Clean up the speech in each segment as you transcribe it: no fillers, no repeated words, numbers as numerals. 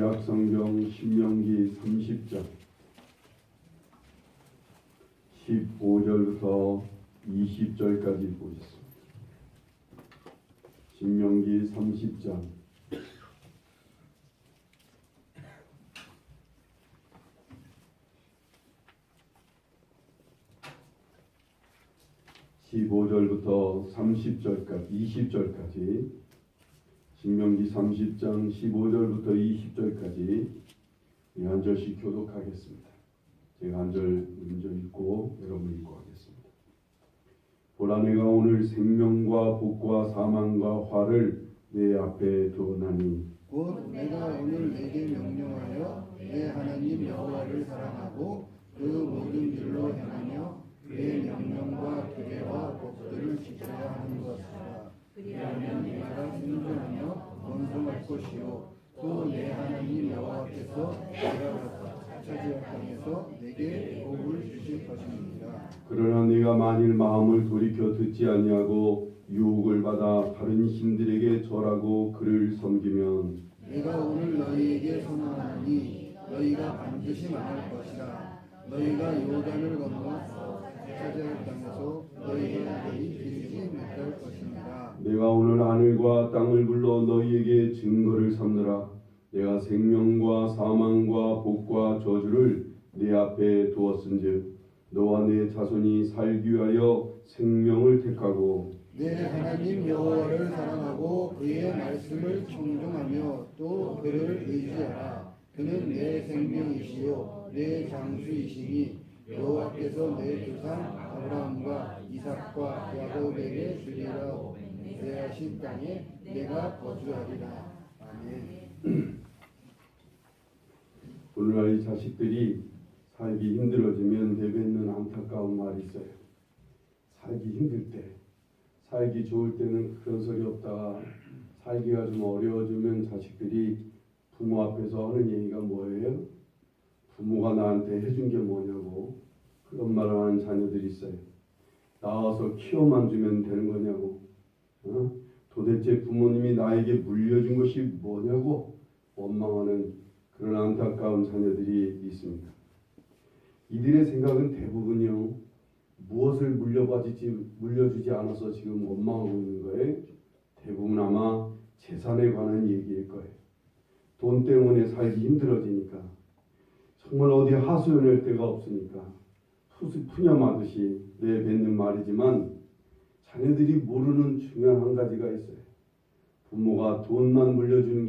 구약성경 신명기 30장 15절부터 20절까지 보겠습니다. 신명기 30장 15절부터 30절까지 20절까지 신명기 30장 15절부터 20절까지 한 절씩 교독하겠습니다. 제가 한 절 먼저 읽고 여러분 읽고 하겠습니다. 보라, 내가 오늘 생명과 복과 사망과 화를 내 앞에 두었나니 곧 내가 오늘 내게 명령하여 내 하나님 여호와를 사랑하고 그 모든 길로 행하며 그의 명령과 규례와 법들을 지켜야 하는 것이라. 그리하면 내가 생존하며 번성할 것이요 또 내 하나님 여호와께서 내가 차지할 땅에서 내게 복을 주실 것입니다. 그러나 네가 만일 마음을 돌이켜 듣지 아니하고 유혹을 받아 다른 신들에게 절하고 그를 섬기면 내가 오늘 너희에게 선언하니 너희가 반드시 망할 것이라. 너희가 요단을 건너 차지할 땅에서 너희들이 들이지 못할 것입니다. 내가 오늘 하늘과 땅을 불러 너희에게 증거를 삼느라. 내가 생명과 사망과 복과 저주를 네 앞에 두었은즉 너와 네 자손이 살기 위하여 생명을 택하고 내 하나님 여호와를 사랑하고 그의 말씀을 청종하며 또 그를 의지하라. 그는 내 생명이시요 내 장수이시니 여호와께서 내 조상 아브라함과 이삭과 야곱에게 주리라 맹세하신 땅에 내가 거주하리라. 아멘. 오늘날 이 자식들이 살기 힘들어지면 내뱉는 안타까운 말이 있어요. 살기 힘들 때, 살기 좋을 때는 그런 소리 없다가 살기가 좀 어려워지면 자식들이 부모 앞에서 하는 얘기가 뭐예요? 부모가 나한테 해준 게 뭐냐고 그런 말을 하는 자녀들이 있어요. 낳아서 키워만 주면 되는 거냐고, 도대체 부모님이 나에게 물려준 것이 뭐냐고 원망하는 그런 안타까운 자녀들이 있습니다. 이들의 생각은 대부분요, 무엇을 물려주지 않아서 지금 원망하고 있는 거예요? 대부분 아마 재산에 관한 얘기일 거예요. 돈 때문에 살기 힘들어지니까, 정말 어디 하소연할 데가 없으니까 푸념하듯이 내뱉는 말이지만 자녀들이 모르는 중요한 한 가지가 있어요. 부모가 돈만 물려주는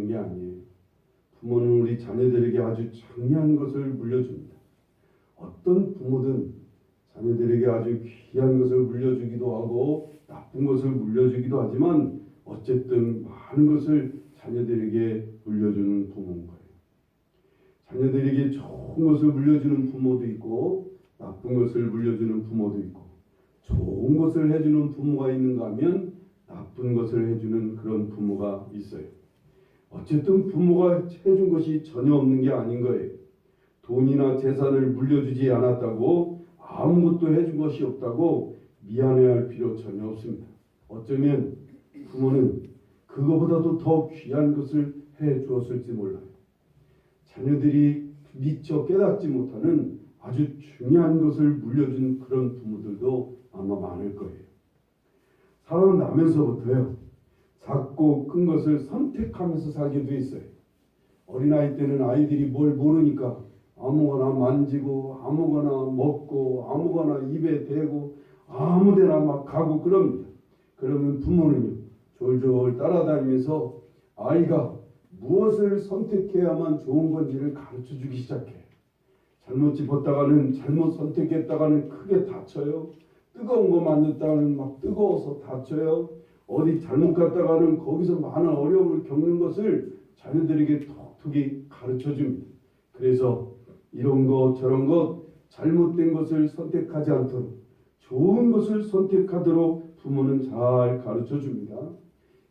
게 아니에요. 부모는 우리 자녀들에게 아주 중요한 것을 물려줍니다. 어떤 부모든 자녀들에게 아주 귀한 것을 물려주기도 하고 나쁜 것을 물려주기도 하지만 어쨌든 많은 것을 자녀들에게 물려주는 부모인 거예요. 자녀들에게 좋은 것을 물려주는 부모도 있고 나쁜 것을 물려주는 부모도 있고, 좋은 것을 해주는 부모가 있는가 하면 나쁜 것을 해주는 그런 부모가 있어요. 어쨌든 부모가 해준 것이 전혀 없는 게 아닌 거예요. 돈이나 재산을 물려주지 않았다고 아무것도 해준 것이 없다고 미안해할 필요 전혀 없습니다. 어쩌면 부모는 그거보다도 더 귀한 것을 해주었을지 몰라요. 자녀들이 미처 깨닫지 못하는 아주 중요한 것을 물려준 그런 부모들도 아마 많을 거예요. 사람은 나면서부터요, 작고 큰 것을 선택하면서 살게 돼 있어요. 어린아이 때는 아이들이 뭘 모르니까 아무거나 만지고 아무거나 먹고 아무거나 입에 대고 아무데나 막 가고 그럽니다. 그러면 부모는요, 졸졸 따라다니면서 아이가 무엇을 선택해야만 좋은 건지를 가르쳐주기 시작해요. 잘못 집었다가는 잘못 선택했다가는 크게 다쳐요. 뜨거운 거 만졌다가는 막 뜨거워서 다쳐요. 어디 잘못 갔다가는 거기서 많은 어려움을 겪는 것을 자녀들에게 톡톡히 가르쳐줍니다. 그래서 이런 것 저런 것 잘못된 것을 선택하지 않도록 좋은 것을 선택하도록 부모는 잘 가르쳐줍니다.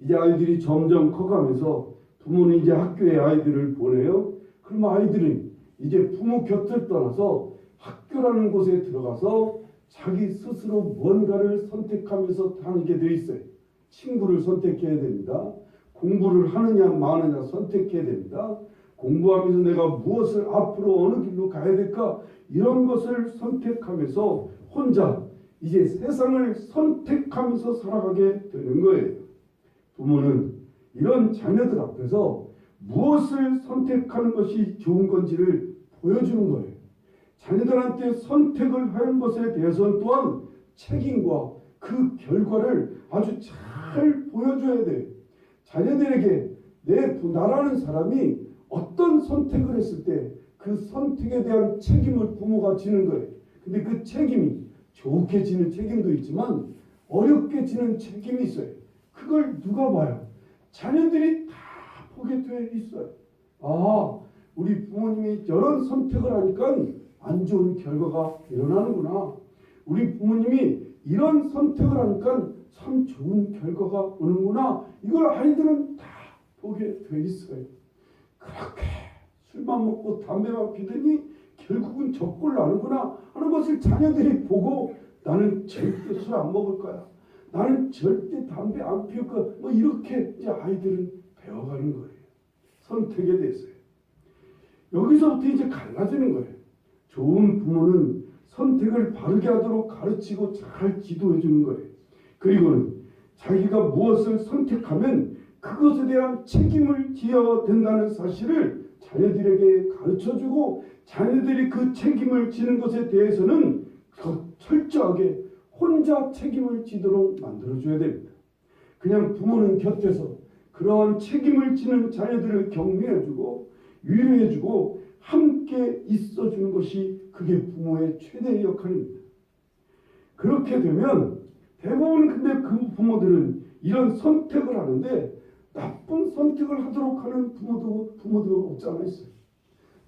이제 아이들이 점점 커가면서 부모는 이제 학교에 아이들을 보내요. 그럼 아이들은 이제 부모 곁을 떠나서 학교라는 곳에 들어가서 자기 스스로 뭔가를 선택하면서 다니게 돼 있어요. 친구를 선택해야 됩니다. 공부를 하느냐 마느냐 선택해야 됩니다. 공부하면서 내가 무엇을 앞으로 어느 길로 가야 될까 이런 것을 선택하면서 혼자 이제 세상을 선택하면서 살아가게 되는 거예요. 부모는 이런 자녀들 앞에서 무엇을 선택하는 것이 좋은 건지를 보여주는 거예요. 자녀들한테 선택을 하는 것에 대해서는 또한 책임과 그 결과를 아주 잘 보여줘야 돼요. 자녀들에게 나라는 사람이 어떤 선택을 했을 때 그 선택에 대한 책임을 부모가 지는 거예요. 근데 그 책임이 좋게 지는 책임도 있지만 어렵게 지는 책임이 있어요. 그걸 누가 봐요? 자녀들이 다 보게 돼 있어요. 아, 우리 부모님이 이런 선택을 하니까 안 좋은 결과가 일어나는구나. 우리 부모님이 이런 선택을 하니까 참 좋은 결과가 오는구나. 이걸 아이들은 다 보게 돼 있어요. 그렇게 술만 먹고 담배만 피더니 결국은 적골 나는구나 하는 것을 자녀들이 보고 나는 절대 술 안 먹을 거야. 나는 절대 담배 안 피울 거야. 뭐 이렇게 이제 아이들은 배워가는 거예요. 선택에 대해서요. 여기서부터 이제 갈라지는 거예요. 좋은 부모는 선택을 바르게 하도록 가르치고 잘 지도해 주는 거예요. 그리고는 자기가 무엇을 선택하면 그것에 대한 책임을 져야 된다는 사실을 자녀들에게 가르쳐주고 자녀들이 그 책임을 지는 것에 대해서는 더 철저하게 혼자 책임을 지도록 만들어줘야 됩니다. 그냥 부모는 곁에서 그러한 책임을 지는 자녀들을 격려해주고 위로해주고 함께 있어주는 것이 그게 부모의 최대의 역할입니다. 그렇게 되면 대부분 근데 그 부모들은 이런 선택을 하는데 나쁜 선택을 하도록 하는 부모도 없지 않아 있어요.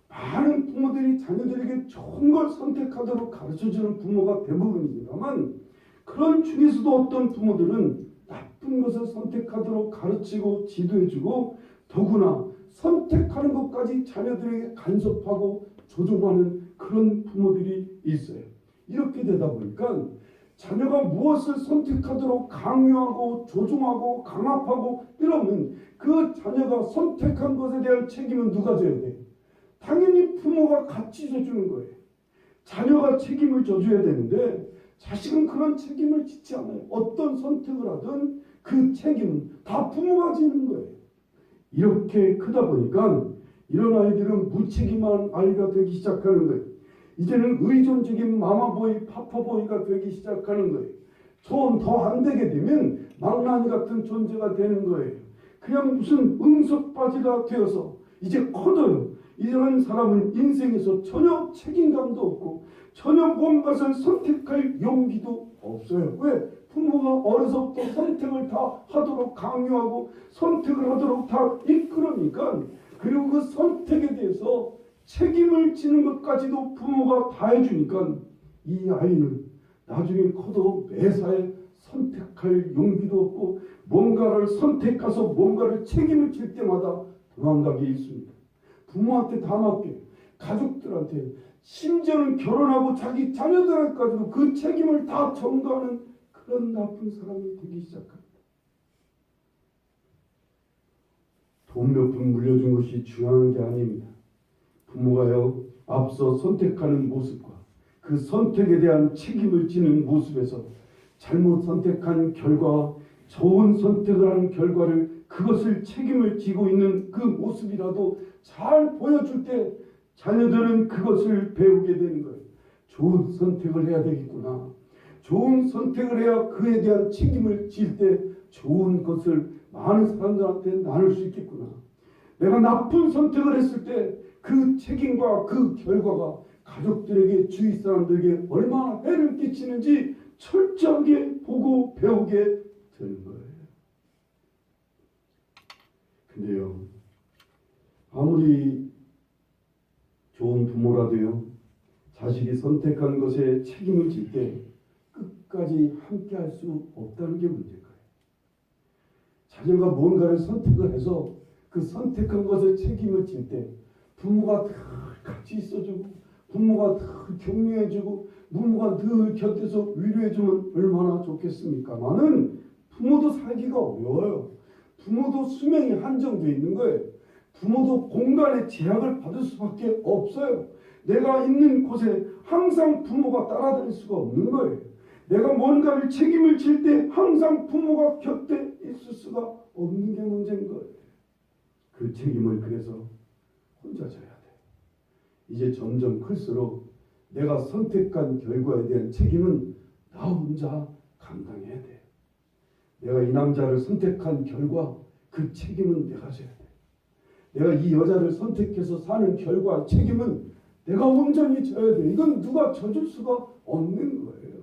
많은 부모들이 자녀들에게 좋은 걸 선택하도록 가르쳐주는 부모가 대부분입니다만 그런 중에서도 어떤 부모들은 나쁜 것을 선택하도록 가르치고 지도해주고 더구나 선택하는 것까지 자녀들에게 간섭하고 조종하는 그런 부모들이 있어요. 이렇게 되다 보니까 자녀가 무엇을 선택하도록 강요하고 조종하고 강압하고 이러면 그 자녀가 선택한 것에 대한 책임은 누가 져야 돼요? 당연히 부모가 같이 져주는 거예요. 자녀가 책임을 져줘야 되는데 자식은 그런 책임을 짓지 않아요. 어떤 선택을 하든 그 책임은 다 부모가 지는 거예요. 이렇게 크다 보니까 이런 아이들은 무책임한 아이가 되기 시작하는 거예요. 이제는 의존적인 마마보이, 파파보이가 되기 시작하는 거예요. 좀 더 안 되게 되면 망나니 같은 존재가 되는 거예요. 그냥 무슨 응석바지가 되어서 이제 커도요. 이런 사람은 인생에서 전혀 책임감도 없고 전혀 뭔가를 선택할 용기도 없어요. 왜? 부모가 어려서부터 선택을 다 하도록 강요하고 선택을 하도록 다 이끌으니까 그리고 그 선택에 대해서 책임을 지는 것까지도 부모가 다 해주니까 이 아이는 나중에 커도 매사에 선택할 용기도 없고 뭔가를 선택해서 뭔가를 책임을 질 때마다 도망가게 있습니다. 부모한테 다 맡겨요. 가족들한테 심지어는 결혼하고 자기 자녀들한테까지도 그 책임을 다 전가하는 그런 나쁜 사람이 되기 시작합니다. 돈 몇 푼 물려준 것이 중요한 게 아닙니다. 부모가요 앞서 선택하는 모습과 그 선택에 대한 책임을 지는 모습에서 잘못 선택한 결과 좋은 선택을 한 결과를 그것을 책임을 지고 있는 그 모습이라도 잘 보여줄 때 자녀들은 그것을 배우게 되는 거예요. 좋은 선택을 해야 되겠구나. 좋은 선택을 해야 그에 대한 책임을 질 때 좋은 것을 많은 사람들한테 나눌 수 있겠구나. 내가 나쁜 선택을 했을 때 그 책임과 그 결과가 가족들에게 주위 사람들에게 얼마나 해를 끼치는지 철저하게 보고 배우게 되는 거예요. 근데요, 아무리 좋은 부모라도요, 자식이 선택한 것에 책임을 질 때 끝까지 함께 할 수 없다는 게 문제일 거예요. 자녀가 뭔가를 선택을 해서 그 선택한 것에 책임을 질 때 부모가 늘 같이 있어주고 부모가 늘 격려해주고 부모가 늘 곁에서 위로해주면 얼마나 좋겠습니까만은 부모도 살기가 어려워요. 부모도 수명이 한정되어 있는 거예요. 부모도 공간의 제약을 받을 수밖에 없어요. 내가 있는 곳에 항상 부모가 따라다닐 수가 없는 거예요. 내가 뭔가를 책임을 질 때 항상 부모가 곁에 있을 수가 없는 게 문제인 거예요. 그 책임을 그래서 혼자 져야 돼. 이제 점점 클수록 내가 선택한 결과에 대한 책임은 나 혼자 감당해야 돼. 내가 이 남자를 선택한 결과 그 책임은 내가 져야 돼. 내가 이 여자를 선택해서 사는 결과 책임은 내가 온전히 져야 돼. 이건 누가 져줄 수가 없는 거예요.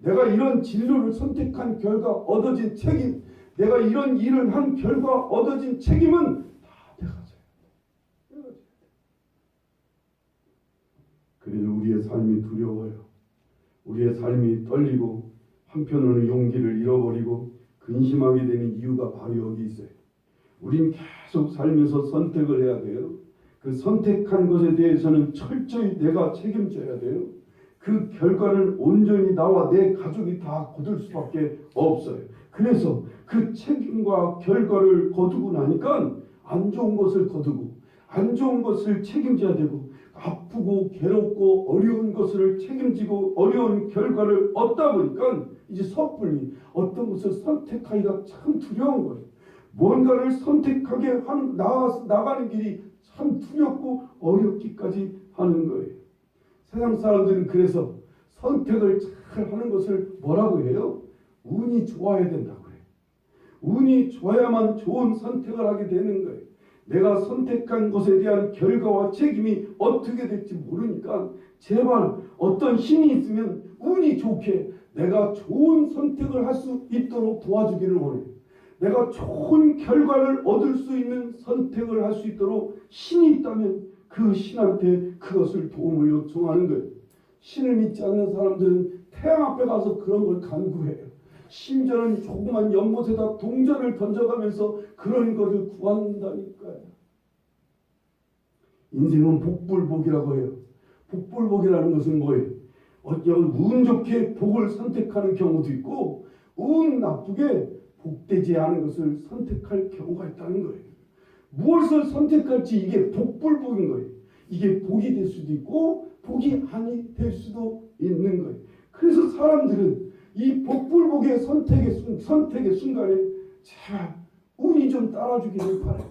내가 이런 진로를 선택한 결과 얻어진 책임, 내가 이런 일을 한 결과 얻어진 책임은 다 내가 져야 돼. 그래도 우리의 삶이 두려워요. 우리의 삶이 떨리고 한편으로는 용기를 잃어버리고 근심하게 되는 이유가 바로 여기 있어요. 우린 계속 살면서 선택을 해야 돼요. 그 선택한 것에 대해서는 철저히 내가 책임져야 돼요. 그 결과를 온전히 나와 내 가족이 다 거둘 수밖에 없어요. 그래서 그 책임과 결과를 거두고 나니까 안 좋은 것을 거두고 안 좋은 것을 책임져야 되고 아프고 괴롭고 어려운 것을 책임지고 어려운 결과를 얻다 보니까 이제 섣불리 어떤 것을 선택하기가 참 두려운 거예요. 뭔가를 선택하게 나가는 길이 참 두렵고 어렵기까지 하는 거예요. 세상 사람들은 그래서 선택을 잘 하는 것을 뭐라고 해요? 운이 좋아야 된다고 해요. 운이 좋아야만 좋은 선택을 하게 되는 거예요. 내가 선택한 것에 대한 결과와 책임이 어떻게 될지 모르니까 제발 어떤 힘이 있으면 운이 좋게 내가 좋은 선택을 할 수 있도록 도와주기를 원해요. 내가 좋은 결과를 얻을 수 있는 선택을 할 수 있도록 신이 있다면 그 신한테 그것을 도움을 요청하는 거예요. 신을 믿지 않는 사람들은 태양 앞에 가서 그런 걸 간구해요. 심지어는 조그만 연못에다 동전을 던져가면서 그런 것을 구한다니까요. 인생은 복불복이라고 해요. 복불복이라는 것은 뭐예요? 운 좋게 복을 선택하는 경우도 있고 운 나쁘게 복되지 않은 것을 선택할 경우가 있다는 거예요. 무엇을 선택할지 이게 복불복인 거예요. 이게 복이 될 수도 있고 복이 아니 될 수도 있는 거예요. 그래서 사람들은 이 복불복의 선택의 순간에 제발 운이 좀 따라주기를 바라요.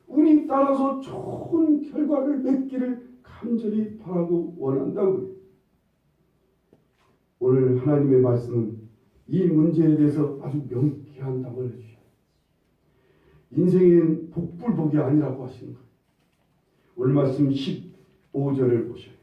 운이 따라서 좋은 결과를 맺기를 간절히 바라고 원한다고요. 오늘 하나님의 말씀은 이 문제에 대해서 아주 명쾌한 답을 해주셔요. 인생은 복불복이 아니라고 하시는 거예요. 오늘 말씀 15절을 보셔요.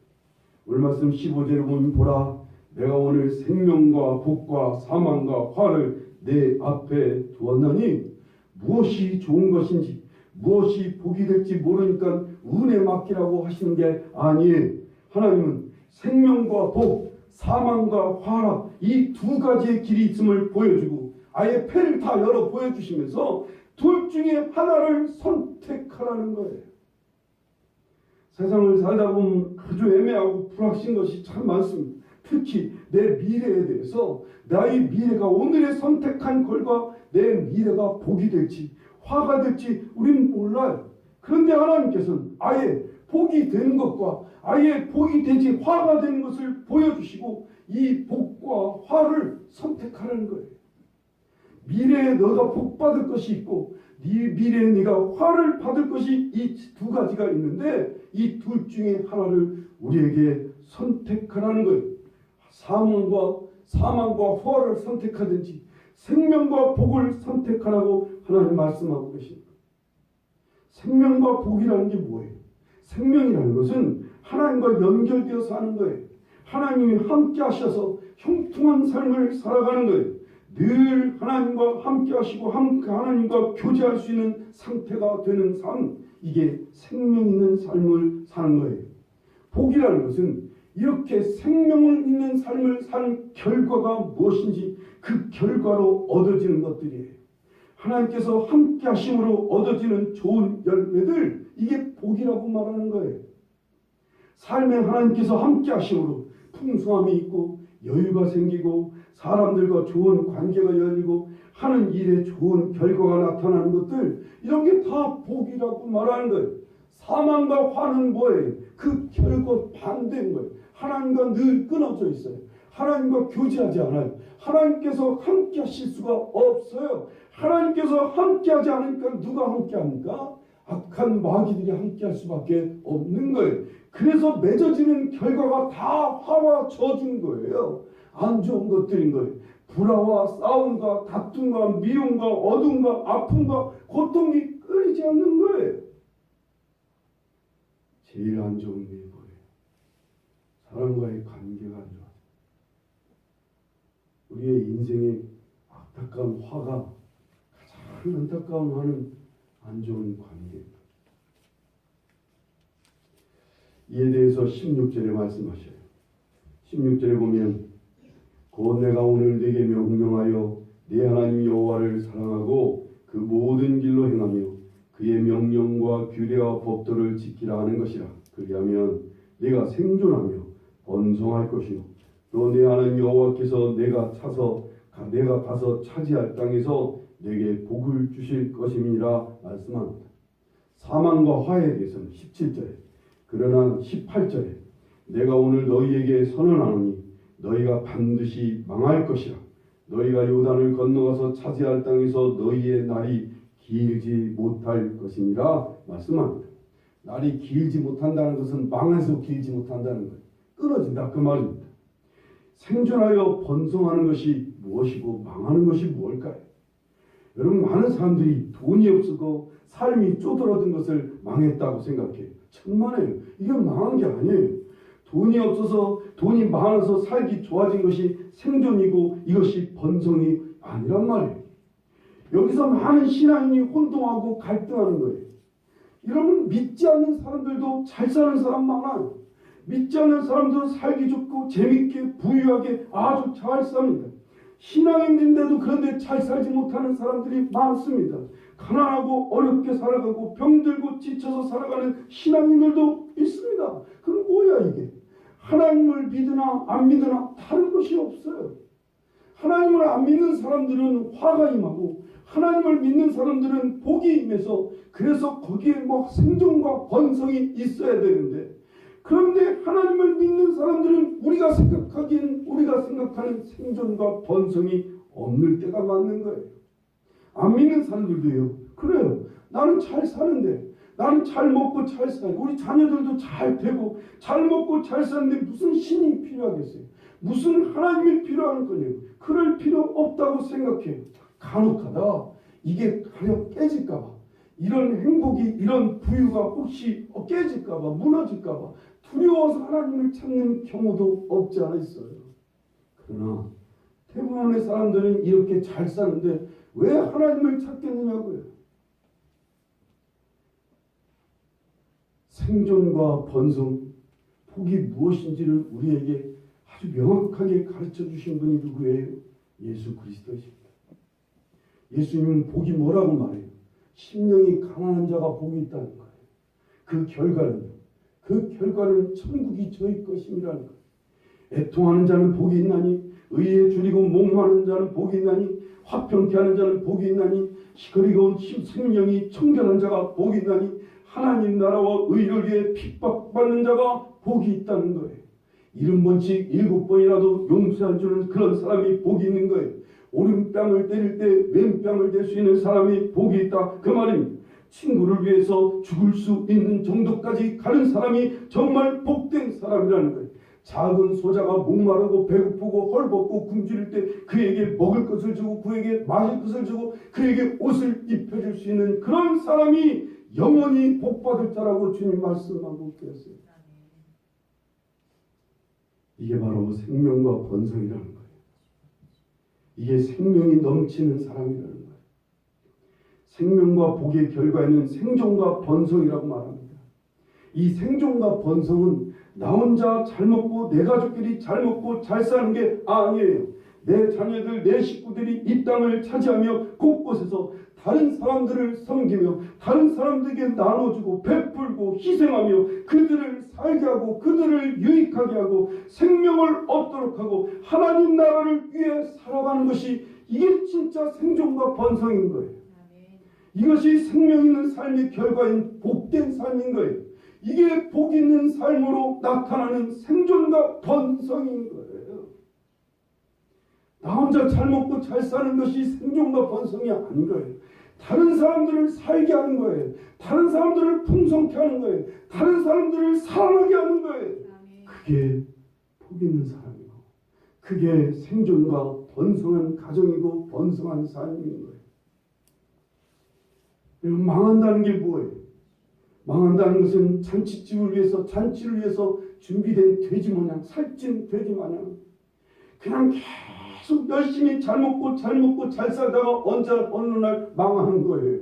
오늘 말씀 15절을 보면 보라 내가 오늘 생명과 복과 사망과 화를 내 앞에 두었나니 무엇이 좋은 것인지 무엇이 복이 될지 모르니까 운에 맡기라고 하시는 게 아니에요. 하나님은 생명과 복, 사망과 화라 이 두 가지의 길이 있음을 보여주고 아예 패를 다 열어 보여주시면서 둘 중에 하나를 선택하라는 거예요. 세상을 살다 보면 아주 애매하고 불확실한 것이 참 많습니다. 특히 내 미래에 대해서 나의 미래가 오늘의 선택한 결과 내 미래가 복이 될지 화가 될지 우리는 몰라요. 그런데 하나님께서는 아예 복이 되는 것과 아예 복이 되지 화가 되는 것을 보여주시고 이 복과 화를 선택하라는 거예요. 미래에 너가 복 받을 것이 있고 네 미래에 네가 화를 받을 것이 이 두 가지가 있는데 이 둘 중에 하나를 우리에게 선택하라는 거예요. 사망과 화를 선택하든지 생명과 복을 선택하라고 하나님 말씀하고 계십니다. 생명과 복이라는 게 뭐예요? 생명이라는 것은 하나님과 연결되어 사는 거예요. 하나님이 함께 하셔서 형통한 삶을 살아가는 거예요. 늘 하나님과 함께 하시고 하나님과 교제할 수 있는 상태가 되는 삶, 이게 생명 있는 삶을 사는 거예요. 복이라는 것은 이렇게 생명을 있는 삶을 사는 결과가 무엇인지 그 결과로 얻어지는 것들이에요. 하나님께서 함께 하심으로 얻어지는 좋은 열매들, 이게 복이라고 말하는 거예요. 삶에 하나님께서 함께 하심으로 풍성함이 있고 여유가 생기고 사람들과 좋은 관계가 열리고 하는 일에 좋은 결과가 나타나는 것들, 이런 게 다 복이라고 말하는 거예요. 사망과 화는 뭐예요? 그 결과 반대인 거예요. 하나님과 늘 끊어져 있어요. 하나님과 교제하지 않아요. 하나님께서 함께 하실 수가 없어요. 하나님께서 함께 하지 않으니까 누가 함께 합니까? 악한 마귀들이 함께 할 수밖에 없는 거예요. 그래서 맺어지는 결과가 다 화와 저주인 거예요. 안 좋은 것들인 거예요. 불화와 싸움과 다툼과 미움과 어둠과 아픔과 고통이 끊이지 않는 거예요. 제일 안 좋은 게 뭐예요? 사람과의 관계가 안 좋아. 우리의 인생의 안타까운 화가 가장 안타까운 화는 안 좋은 관계입니다. 이에 대해서 16절에 말씀하셔요. 16절에 보면 곧 내가 오늘 네게 명령하여 네 하나님 여호와를 사랑하고 그 모든 길로 행하며 그의 명령과 규례와 법도를 지키라 하는 것이라. 그리하면 네가 생존하며 번성할 것이요 또 내 하나님 여호와께서 내가 가서 차지할 땅에서 내게 복을 주실 것임이라 말씀합니다. 사망과 화에 대해서는 17절에, 그러나 18절에 내가 오늘 너희에게 선언하노니 너희가 반드시 망할 것이라. 너희가 요단을 건너가서 차지할 땅에서 너희의 날이 길지 못할 것이니라 말씀합니다. 날이 길지 못한다는 것은 망해서 길지 못한다는 거예요. 끊어진다 그 말입니다. 생존하여 번성하는 것이 무엇이고 망하는 것이 무엇일까요? 여러분, 많은 사람들이 돈이 없고 삶이 쪼들어든 것을 망했다고 생각해요. 천만에요. 이건 망한 게 아니에요. 돈이 없어서, 돈이 많아서 살기 좋아진 것이 생존이고 이것이 번성이 아니란 말이에요. 여기서 많은 신앙인이 혼동하고 갈등하는 거예요. 여러분, 믿지 않는 사람들도 잘 사는 사람 많아요. 믿지 않는 사람들은 살기 좋고 재밌게 부유하게 아주 잘 삽니다. 신앙인인데도 그런데 잘 살지 못하는 사람들이 많습니다. 가난하고 어렵게 살아가고 병들고 지쳐서 살아가는 신앙인들도 있습니다. 그럼 뭐야 이게? 하나님을 믿으나 안 믿으나 다른 것이 없어요. 하나님을 안 믿는 사람들은 화가 임하고 하나님을 믿는 사람들은 복이 임해서, 그래서 거기에 뭐 생존과 번성이 있어야 되는데, 그런데 하나님을 믿는 사람들은 우리가 생각하는 생존과 번성이 없는 때가 많는 거예요. 안 믿는 사람들도요. 그래요. 나는 잘 사는데, 나는 잘 먹고 잘 살고 우리 자녀들도 잘 되고 잘 먹고 잘 사는데 무슨 신이 필요하겠어요? 무슨 하나님이 필요한 거예요? 그럴 필요 없다고 생각해요. 간혹하다 이게 가려 깨질까봐, 이런 행복이, 이런 부유가 혹시 깨질까봐, 무너질까봐 두려워서 하나님을 찾는 경우도 없지 않아 있어요. 그러나 대부분의 사람들은 이렇게 잘 사는데 왜 하나님을 찾겠느냐고요. 생존과 번성, 복이 무엇인지를 우리에게 아주 명확하게 가르쳐 주신 분이 누구예요? 예수 그리스도십니다. 예수님은 복이 뭐라고 말해요? 심령이 가난한 자가 복이 있다는 거예요. 그 결과는 천국이 저희 것임이라는 거예요. 애통하는 자는 복이 있나니, 의에 줄이고 목마른 자는 복이 있나니, 화평케 하는 자는 복이 있나니, 그리고 생명이 청결한 자가 복이 있나니, 하나님 나라와 의를 위해 핍박받는 자가 복이 있다는 거예요. 70번씩 7번이라도 용서해 주는 그런 사람이 복이 있는 거예요. 오른뺨을 때릴 때 왼뺨을 댈 수 있는 사람이 복이 있다 그 말입니다. 친구를 위해서 죽을 수 있는 정도까지 가는 사람이 정말 복된 사람이라는 거예요. 작은 소자가 목마르고 배고프고 헐벗고 굶주릴 때 그에게 먹을 것을 주고 그에게 마실 것을 주고 그에게 옷을 입혀줄 수 있는 그런 사람이 영원히 복받을 자라고 주님 말씀하고 계세요. 이게 바로 생명과 번성이라는 거예요. 이게 생명이 넘치는 사람이라는 거예요. 생명과 복의 결과에는 생존과 번성이라고 말합니다. 이 생존과 번성은 나 혼자 잘 먹고 내 가족끼리 잘 먹고 잘 사는 게 아니에요. 내 자녀들, 내 식구들이 이 땅을 차지하며 곳곳에서 다른 사람들을 섬기며 다른 사람들에게 나눠주고 베풀고 희생하며 그들을 살게 하고 그들을 유익하게 하고 생명을 얻도록 하고 하나님 나라를 위해 살아가는 것이 이게 진짜 생존과 번성인 거예요. 이것이 생명 있는 삶의 결과인 복된 삶인 거예요. 이게 복 있는 삶으로 나타나는 생존과 번성인 거예요. 나 혼자 잘 먹고 잘 사는 것이 생존과 번성이 아닌 거예요. 다른 사람들을 살게 하는 거예요. 다른 사람들을 풍성케 하는 거예요. 다른 사람들을 살아나게 하는 거예요. 그게 복 있는 사람이고 그게 생존과 번성한 가정이고 번성한 삶인 거예요. 여러분, 망한다는 게 뭐예요? 망한다는 것은 잔치집을 위해서 잔치를 위해서 준비된 돼지 마냥 살찐 돼지 마냥 그냥 계속 열심히 잘 먹고 잘 살다가 언제 어느 날 망하는 거예요.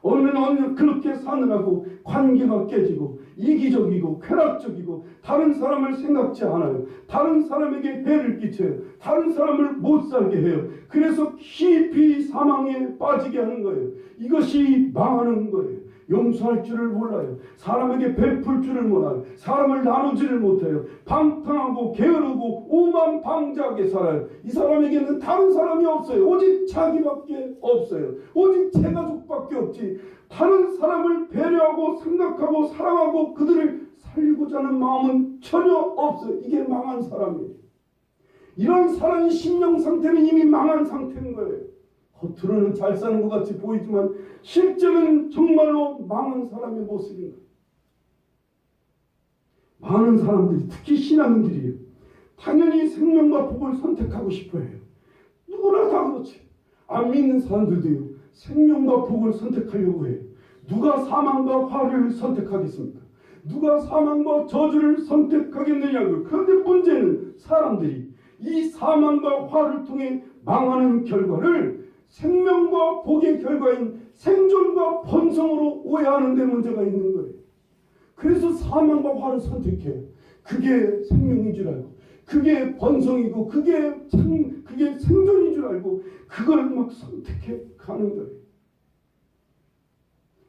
어느 날 그렇게 사느라고 관계가 깨지고 이기적이고 쾌락적이고 다른 사람을 생각지 않아요. 다른 사람에게 해를 끼쳐요. 다른 사람을 못 살게 해요. 그래서 깊이 사망에 빠지게 하는 거예요. 이것이 망하는 거예요. 용서할 줄을 몰라요. 사람에게 베풀 줄을 몰라요. 사람을 나누지를 못해요. 방탕하고 게으르고 오만방자하게 살아요. 이 사람에게는 다른 사람이 없어요. 오직 자기밖에 없어요. 오직 제 가족밖에 없지. 다른 사람을 배려하고 생각하고 사랑하고 그들을 살리고자 하는 마음은 전혀 없어요. 이게 망한 사람이에요. 이런 사람의 심령 상태는 이미 망한 상태인 거예요. 겉으로는 잘 사는 것 같이 보이지만 실제는 정말로 망한 사람의 모습인 거예요. 많은 사람들이 특히 신앙인들이에요. 당연히 생명과 복을 선택하고 싶어 해요. 누구나 다 그렇지. 안 믿는 사람들도요. 생명과 복을 선택하려고 해요. 누가 사망과 화를 선택하겠습니까? 누가 사망과 저주를 선택하겠느냐고요. 그런데 문제는 사람들이 이 사망과 화를 통해 망하는 결과를 생명과 복의 결과인 생존과 번성으로 오해하는 데 문제가 있는 거예요. 그래서 사망과 화를 선택해요. 그게 생명인 줄 알고 그게 번성이고 그게 생존인 줄 알고 그걸 막 선택해 가는 거예요.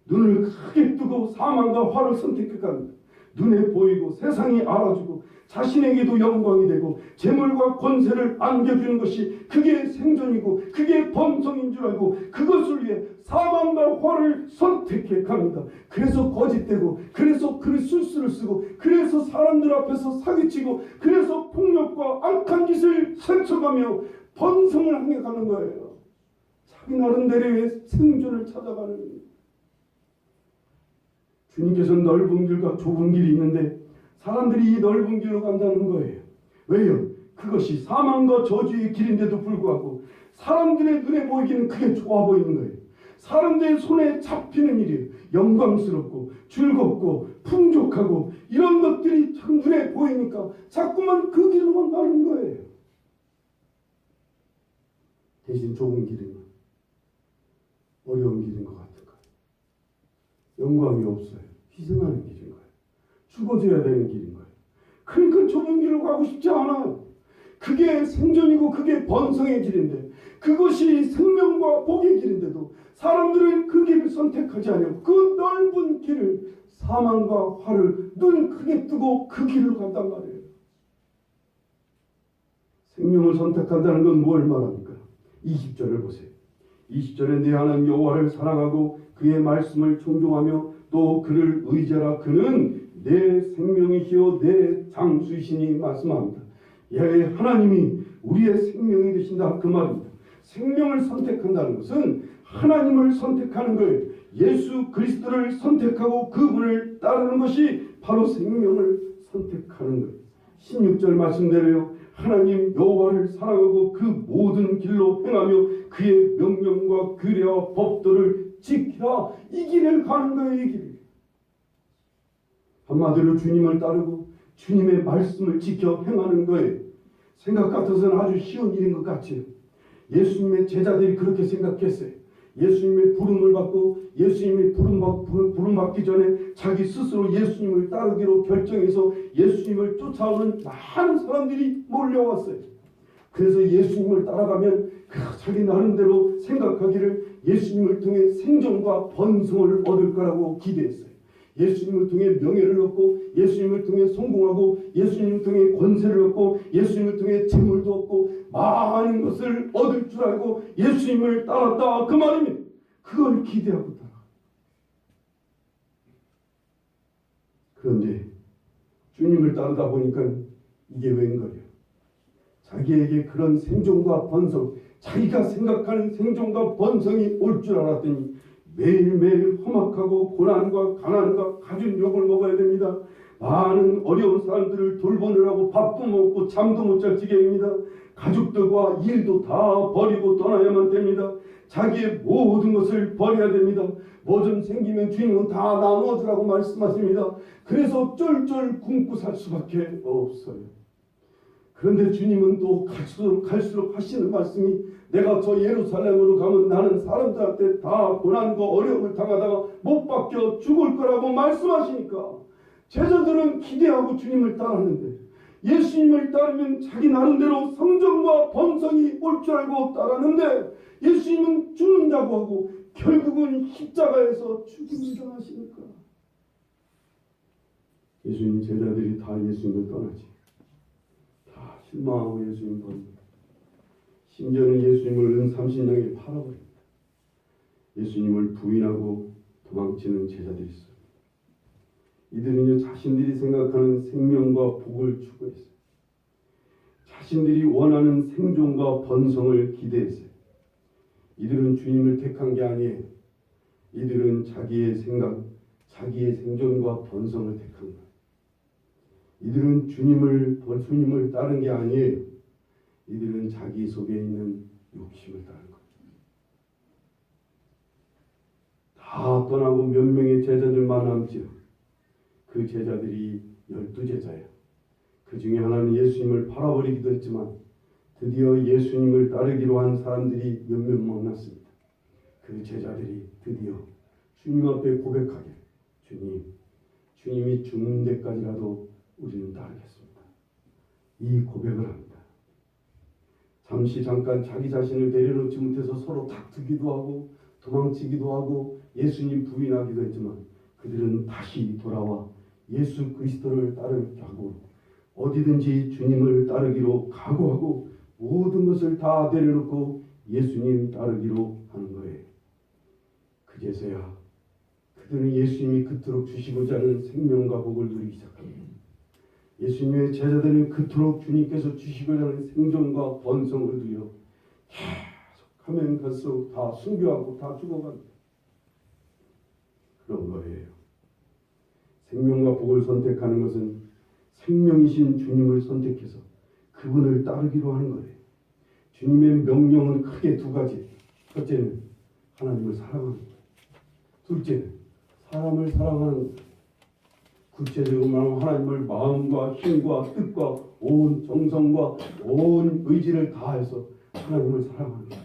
눈을 크게 뜨고 사망과 화를 선택해 갑니다. 눈에 보이고 세상이 알아주고 자신에게도 영광이 되고 재물과 권세를 안겨주는 것이 그게 생존이고 그게 번성인 줄 알고 그것을 위해 사망과 화를 선택해 갑니다. 그래서 거짓되고 그래서 술수를 쓰고 그래서 사람들 앞에서 사기치고 그래서 폭력과 악한 짓을 설쳐가며 번성을 향해 가는 거예요. 자기 나름대로의 생존을 찾아가는 거예요. 주님께서는 넓은 길과 좁은 길이 있는데 사람들이 이 넓은 길로 간다는 거예요. 왜요? 그것이 사망과 저주의 길인데도 불구하고 사람들의 눈에 보이기는 그게 좋아 보이는 거예요. 사람들의 손에 잡히는 일이에요. 영광스럽고 즐겁고 풍족하고 이런 것들이 참 눈에 보이니까 자꾸만 그 길로만 가는 거예요. 대신 좁은 길은 어려운 길인 것 같아요. 영광이 없어요. 희생하는 길인 거예요. 죽어줘야 되는 길인 거예요. 그러니까 좁은 길로 가고 싶지 않아요. 그게 생존이고 그게 번성의 길인데 그것이 생명과 복의 길인데도 사람들은 그 길을 선택하지 않고 그 넓은 길을 사망과 화를 눈 크게 뜨고 그 길로 간단 말이에요. 생명을 선택한다는 건 뭘 말합니까? 20절을 보세요. 20절에 내 하나님 여호와를 사랑하고 그의 말씀을 존중하며 또 그를 의지하라. 그는 내 생명이시요 내 장수이시니 말씀합니다. 예, 하나님이 우리의 생명이 되신다 그 말입니다. 생명을 선택한다는 것은 하나님을 선택하는 거예요. 예수 그리스도를 선택하고 그분을 따르는 것이 바로 생명을 선택하는 거예요. 16절 말씀대로요. 하나님 여호와를 사랑하고 그 모든 길로 행하며 그의 명령과 규례와 법도를 지키라. 이 길을 가는 거예요. 이 길. 한마디로 주님을 따르고 주님의 말씀을 지켜 행하는 거예요. 생각 같아서는 아주 쉬운 일인 것 같지요. 예수님의 제자들이 그렇게 생각했어요. 예수님의 부름을 받고 예수님의 부름 받기 전에 자기 스스로 예수님을 따르기로 결정해서 예수님을 쫓아오는 많은 사람들이 몰려왔어요. 그래서 예수님을 따라가면 자기 나름대로 생각하기를 예수님을 통해 생존과 번성을 얻을 거라고 기대했어요. 예수님을 통해 명예를 얻고 예수님을 통해 성공하고 예수님을 통해 권세를 얻고 예수님을 통해 재물도 얻고 많은 것을 얻을 줄 알고 예수님을 따랐다 그 말입니다. 그걸 기대하고 따라. 그런데 주님을 따르다 보니까 이게 웬걸이에요. 자기에게 그런 생존과 번성, 자기가 생각하는 생존과 번성이 올 줄 알았더니 매일매일 험악하고 고난과 가난과 가진 욕을 먹어야 됩니다. 많은 어려운 사람들을 돌보느라고 밥도 먹고 잠도 못 잘 지경입니다. 가족들과 일도 다 버리고 떠나야만 됩니다. 자기의 모든 것을 버려야 됩니다. 뭐 좀 생기면 주님은 다 나누어주라고 말씀하십니다. 그래서 쫄쫄 굶고 살 수밖에 없어요. 그런데 주님은 또 갈수록 하시는 말씀이 내가 저 예루살렘으로 가면 나는 사람들한테 다 고난과 어려움을 당하다가 못 박혀 죽을 거라고 말씀하시니까 제자들은 기대하고 주님을 따랐는데 예수님을 따르면 자기 나름대로 성전과 번성이 올 줄 알고 따랐는데 예수님은 죽는다고 하고 결국은 십자가에서 죽임을 당하시니까 예수님 제자들이 다 예수님을 떠나지. 다 실망하고 예수님 버립니다. 심지어는 예수님을 은30냥에 팔아버립니다. 예수님을 부인하고 도망치는 제자들이 있어요. 이들은요 자신들이 생각하는 생명과 복을 추구했어요. 자신들이 원하는 생존과 번성을 기대했어요. 이들은 주님을 택한 게 아니에요. 이들은 자기의 생각, 자기의 생존과 번성을 택한 거예요. 이들은 주님을 따른 게 아니에요. 이들은 자기 속에 있는 욕심을 따른 거예요. 다 떠나고 몇 명의 제자들만 남지요. 그 제자들이 12제자예요. 그 중에 하나는 예수님을 팔아버리기도 했지만 드디어 예수님을 따르기로 한 사람들이 몇몇 만났습니다. 그 제자들이 드디어 주님 앞에 고백하길 주님이 죽는 데까지라도 우리는 따르겠습니다. 이 고백을 합니다. 잠깐 자기 자신을 내려놓지 못해서 서로 다투기도 하고 도망치기도 하고 예수님 부인하기도 했지만 그들은 다시 돌아와 예수 그리스도를 따르고 어디든지 주님을 따르기로 각오하고 모든 것을 다 내려놓고 예수님 따르기로 하는 거예요. 그제서야 그들은 예수님이 그토록 주시고자 하는 생명과 복을 누리기 시작합니다. 예수님의 제자들은 그토록 주님께서 주시고자 하는 생존과 번성을 누려 계속 가면 갈수록 다 순교하고 다 죽어갑니다. 그런 거예요. 생명과 복을 선택하는 것은 생명이신 주님을 선택해서 그분을 따르기로 하는 거예요. 주님의 명령은 크게 두 가지. 첫째는 하나님을 사랑하는 거예요. 둘째는 사람을 사랑하는 거예요. 구체적으로 말하면 하나님을 마음과 힘과 뜻과 온 정성과 온 의지를 다해서 하나님을 사랑하는 거예요.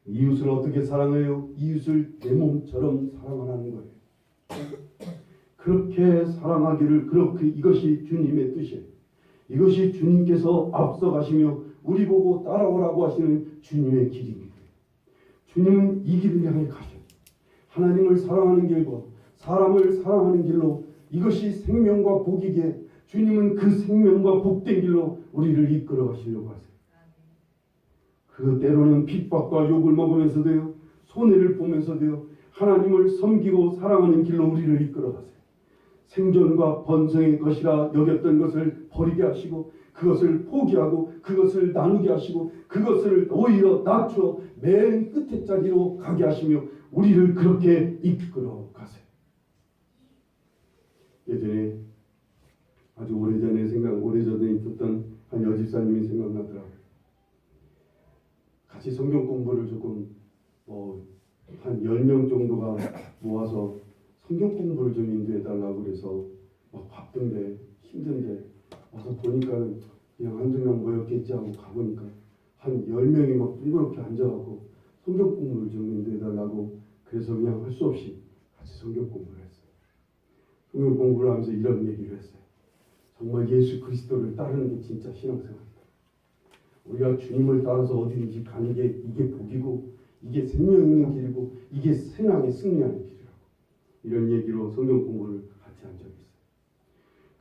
이웃을 어떻게 사랑해요? 이웃을 내 몸처럼 사랑하는 거예요. 그렇게 사랑하기를 그렇게 이것이 주님의 뜻이에요. 이것이 주님께서 앞서가시며 우리 보고 따라오라고 하시는 주님의 길입니다. 주님은 이 길을 향해 가셔요. 하나님을 사랑하는 길과 사람을 사랑하는 길로 이것이 생명과 복이기에 주님은 그 생명과 복된 길로 우리를 이끌어 가시려고 하세요. 그 때로는 핍박과 욕을 먹으면서도요, 손해를 보면서도요, 하나님을 섬기고 사랑하는 길로 우리를 이끌어 가세요. 생존과 번성의 것이라 여겼던 것을 버리게 하시고 그것을 포기하고 그것을 나누게 하시고 그것을 오히려 낮추어 맨 끝에 자리로 가게 하시며 우리를 그렇게 이끌어 가세요. 예전에 아주 오래전에 있었던 한 여집사님이 생각나더라고요. 같이 성경 공부를 조금 한 10명 정도가 모아서 성경 공부를 좀 인도해달라고 그래서 막 바쁜데 힘든데 와서 보니까 그냥 한두 명 모였겠지 하고 가보니까 한 10명이 막 둥그렇게 앉아갖고 성경 공부를 좀 인도해달라고 그래서 그냥 할 수 없이 같이 성경 공부를 했어요. 성경 공부를 하면서 이런 얘기를 했어요. 정말 예수 그리스도를 따르는 게 진짜 신앙생활이다. 우리가 주님을 따라서 어디든지 가는 게 이게 복이고 이게 생명 있는 길이고 이게 신앙의 승리하는 길이라고 이런 얘기로 성경 공부를 같이 한 적이 있어요.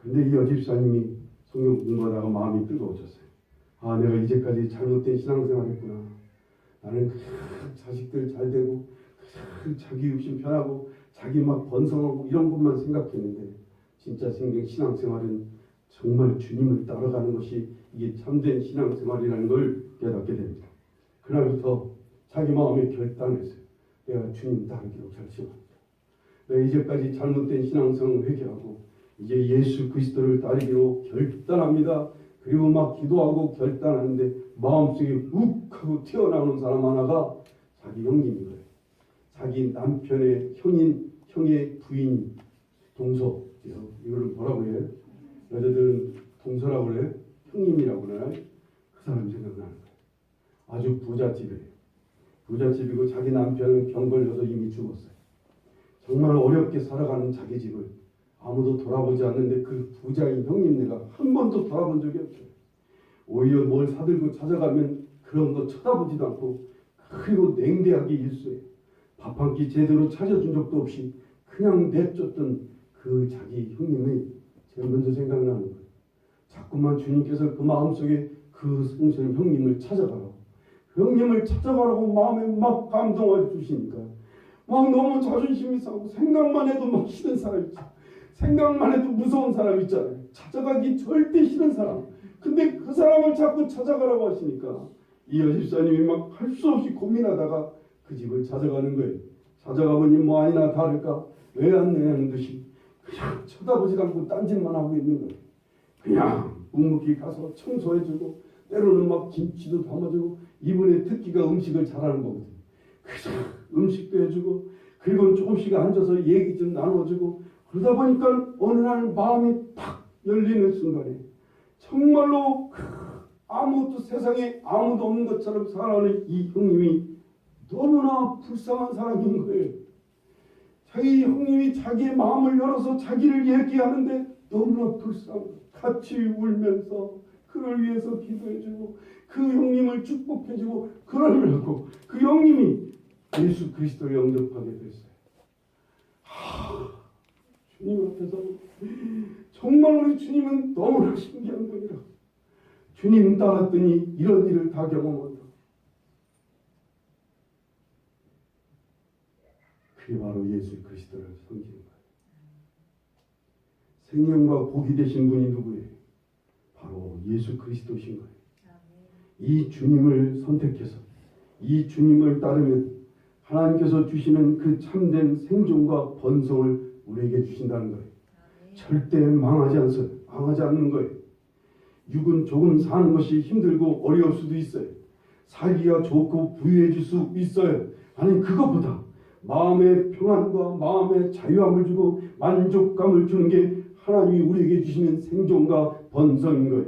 근데 이 여집사님이 성경 공부하다가 마음이 뜨거워졌어요. 아, 내가 이제까지 잘못된 신앙생활 했구나. 나는 자식들 잘 되고 자기 욕심 편하고 자기 막 번성하고 이런 것만 생각했는데 진짜 신앙생활은 정말 주님을 따라가는 것이 이게 참된 신앙생활이라는 걸 깨닫게 됩니다. 그날부터 자기 마음에 결단했어요. 내가 주님 따르기로 결심합니다. 내가 이제까지 잘못된 신앙생활을 회개하고 이제 예수 그리스도를 따르기로 결단합니다. 그리고 막 기도하고 결단하는데 마음속에 욱 하고 튀어나오는 사람 하나가 자기 형님인 거예요. 자기 남편의 형의 부인 동서. 이거를 뭐라고 해요? 여자들은 동서라고 그래요? 형님이라고 그러나요? 그 사람 생각나는 거예요. 아주 부잣집이에요. 부잣집이고 자기 남편은 병 걸려서 이미 죽었어요. 정말 어렵게 살아가는 자기 집을 아무도 돌아보지 않는데 그 부자인 형님네가 한 번도 돌아본 적이 없어요. 오히려 뭘 사들고 찾아가면 그런 거 쳐다보지도 않고 그리고 냉대하게 일수해요. 밥 한 끼 제대로 차려준 적도 없이 그냥 내쫓던 그 자기 형님이 제일 먼저 생각나는 거예요. 자꾸만 주님께서 그 마음속에 그 성실 형님을 찾아가라고 형님을 찾아가라고 마음에 막 감동을 주시니까 막 너무 자존심이 상하고 생각만 해도 막 싫은 사람 있죠. 생각만 해도 무서운 사람 있잖아요. 찾아가기 절대 싫은 사람. 근데 그 사람을 자꾸 찾아가라고 하시니까 이 여집사님이 막 할 수 없이 고민하다가 그 집을 찾아가는 거예요. 찾아가보니 뭐 아니나 다를까 왜 안 내냐는 듯이 그냥 쳐다보지 않고 딴짓만 하고 있는 거예요. 그냥 묵묵히 가서 청소해주고 때로는 막 김치도 담아주고 이분의 특기가 음식을 잘하는 거거든요. 그래서 음식도 해주고 그리고 조금씩 앉아서 얘기 좀 나눠주고 그러다 보니까 어느 날 마음이 탁 열리는 순간에 정말로 아무것도 세상에 아무도 없는 것처럼 살아가는 이 형님이 너무나 불쌍한 사람인 거예요. 자기 형님이 자기의 마음을 열어서 자기를 얘기하는데 너무나 불쌍해. 같이 울면서 그를 위해서 기도해주고 그 형님을 축복해주고 그러려고 그 형님이 예수 그리스도를 영접하게 됐어요. 주님 앞에서 정말 우리 주님은 너무나 신기한 분이라. 주님 따랐더니 이런 일을 다 경험한다. 그게 바로 예수 그리스도를 섬기는 거예요. 생명과 복이 되신 분이 누구예요? 바로 예수 그리스도신 거예요. 이 주님을 선택해서 이 주님을 따르면 하나님께서 주시는 그 참된 생존과 번성을 우리에게 주신다는 거예요. 절대 망하지 않는 거예요. 육은 조금 사는 것이 힘들고 어려울 수도 있어요. 살기가 좋고 부유해질 수 있어요. 아니 그것보다 마음의 평안과 마음의 자유함을 주고 만족감을 주는 게 하나님이 우리에게 주시는 생존과 번성인 거예요.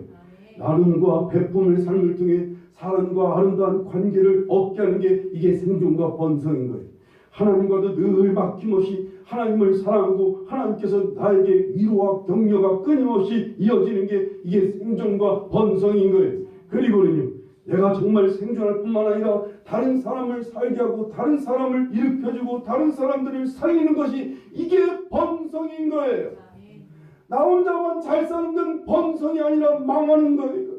나눔과 베품의 삶을 통해 사람과 아름다운 관계를 얻게 하는 게 이게 생존과 번성인 거예요. 하나님과도 늘 막힘없이 하나님을 사랑하고 하나님께서 나에게 위로와 격려가 끊임없이 이어지는 게 이게 생존과 번성인 거예요. 그리고는요, 내가 정말 생존할 뿐만 아니라 다른 사람을 살게 하고 다른 사람을 일으켜주고 다른 사람들을 살리는 것이 이게 번성인 거예요. 나 혼자만 잘 사는 건 번성이 아니라 망하는 거예요.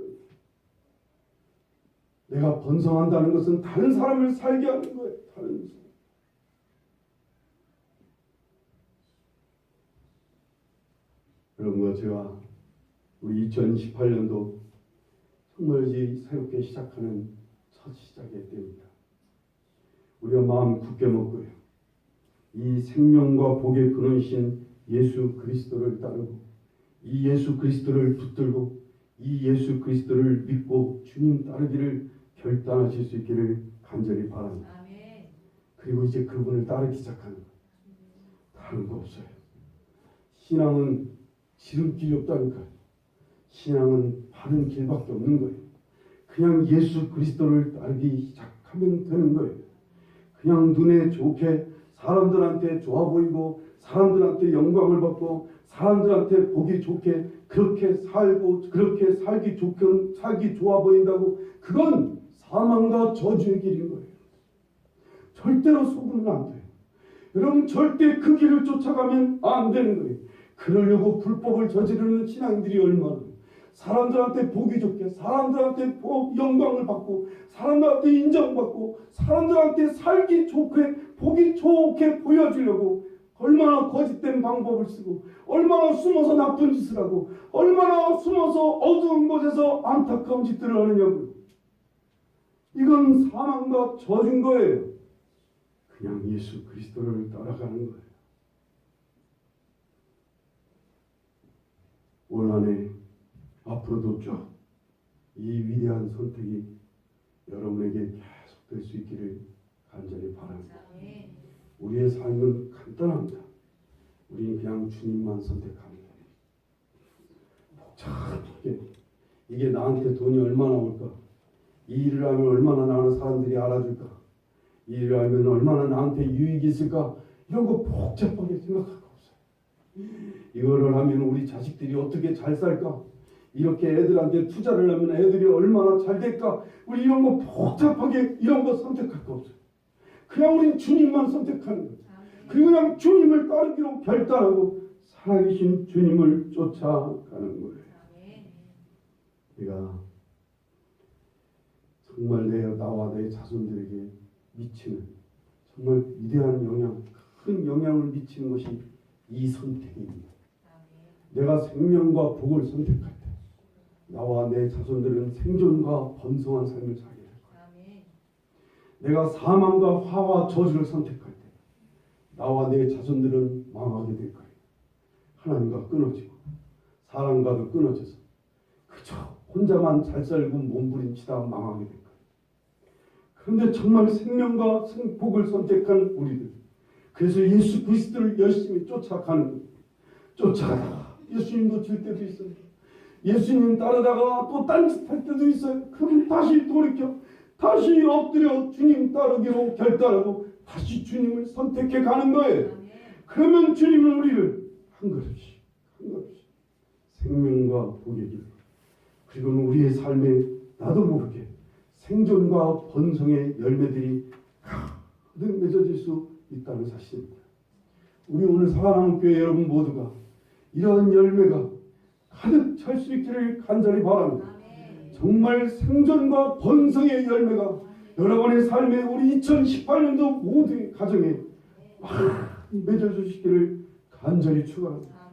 내가 번성한다는 것은 다른 사람을 살게 하는 거예요. 다른 사람. 그런 거 제가 우리 2018년도 정말 새롭게 시작하는 첫 시작의 때입니다. 우리가 마음 굳게 먹고요. 이 생명과 복의 근원이신 예수 그리스도를 따르고 이 예수 그리스도를 붙들고 이 예수 그리스도를 믿고 주님 따르기를 결단하실 수 있기를 간절히 바랍니다. 아멘. 그리고 이제 그분을 따르기 시작하는 거예요. 다른 거 없어요. 신앙은 지름길이 없다니까요. 신앙은 바른 길밖에 없는 거예요. 그냥 예수 그리스도를 따르기 시작하면 되는 거예요. 그냥 눈에 좋게 사람들한테 좋아 보이고 사람들한테 영광을 받고 사람들한테 보기 좋게 그렇게 살고 그렇게 살기 좋아 보인다고 그건 사망과 저주의 길인 거예요. 절대로 속으면 안 돼요. 여러분 절대 그 길을 쫓아가면 안 되는 거예요. 그러려고 불법을 저지르는 신앙인들이 얼마나 사람들한테 보기 좋게 사람들한테 영광을 받고 사람들한테 인정받고 사람들한테 살기 좋게 보기 좋게 보여주려고 얼마나 거짓된 방법을 쓰고 얼마나 숨어서 나쁜 짓을 하고 얼마나 숨어서 어두운 곳에서 안타까운 짓들을 하느냐고요. 이건 사망과 저주인 거예요. 그냥 예수 그리스도를 따라가는 거예요. 올 한해 앞으로도 쭉 이 위대한 선택이 여러분에게 계속 될 수 있기를 간절히 바랍니다. 우리의 삶은 간단합니다. 우리는 그냥 주님만 선택합니다. 복잡하게 이게 나한테 돈이 얼마나 올까? 이 일을 하면 얼마나 나는 사람들이 알아줄까? 이 일을 하면 얼마나 나한테 유익이 있을까? 이런 거 복잡하게 생각할 거 없어요. 이거를 하면 우리 자식들이 어떻게 잘 살까? 이렇게 애들한테 투자를 하면 애들이 얼마나 잘 될까? 우리 이런 거 복잡하게 이런 거 선택할 거 없어요. 그냥 우린 주님만 선택하는 거예요. 그리고 그냥 주님을 따르기로 결단하고 살아계신 주님을 쫓아가는 거예요. 내가 정말 나와 내 자손들에게 미치는 정말 위대한 영향, 큰 영향을 미치는 것이 이 선택입니다. 내가 생명과 복을 선택할 때 나와 내 자손들은 생존과 번성한 삶을 살게 될 거예요. 내가 사망과 화와 저주를 선택할 때 나와 내 자손들은 망하게 될 거예요. 하나님과 끊어지고 사람과도 끊어져서 그저 혼자만 잘 살고 몸부림치다 망하게 될 거예요. 그런데 정말 생명과 복을 선택한 우리들, 그래서 예수 그리스도를 열심히 쫓아가는 거예요. 쫓아가다가 예수님도 질 때도 있어요. 예수님 따르다가 또 딴짓 할 때도 있어요. 그럼 다시 돌이켜 다시 엎드려 주님 따르기로 결단하고 다시 주님을 선택해 가는 거예요. 그러면 주님은 우리를 한 걸음씩 생명과 복의 길, 그리고 우리의 삶에 나도 모르게 생존과 번성의 열매들이 가득 맺어질 수 있다는 사실입니다. 우리 오늘 사랑하는 교회 여러분 모두가 이러한 열매가 가득 찰 수 있기를 간절히 바랍니다. 정말 생존과 번성의 열매가 여러분의 삶에 우리 2018년도 모두의 가정에 많이 맺어주시기를 간절히 축원합니다.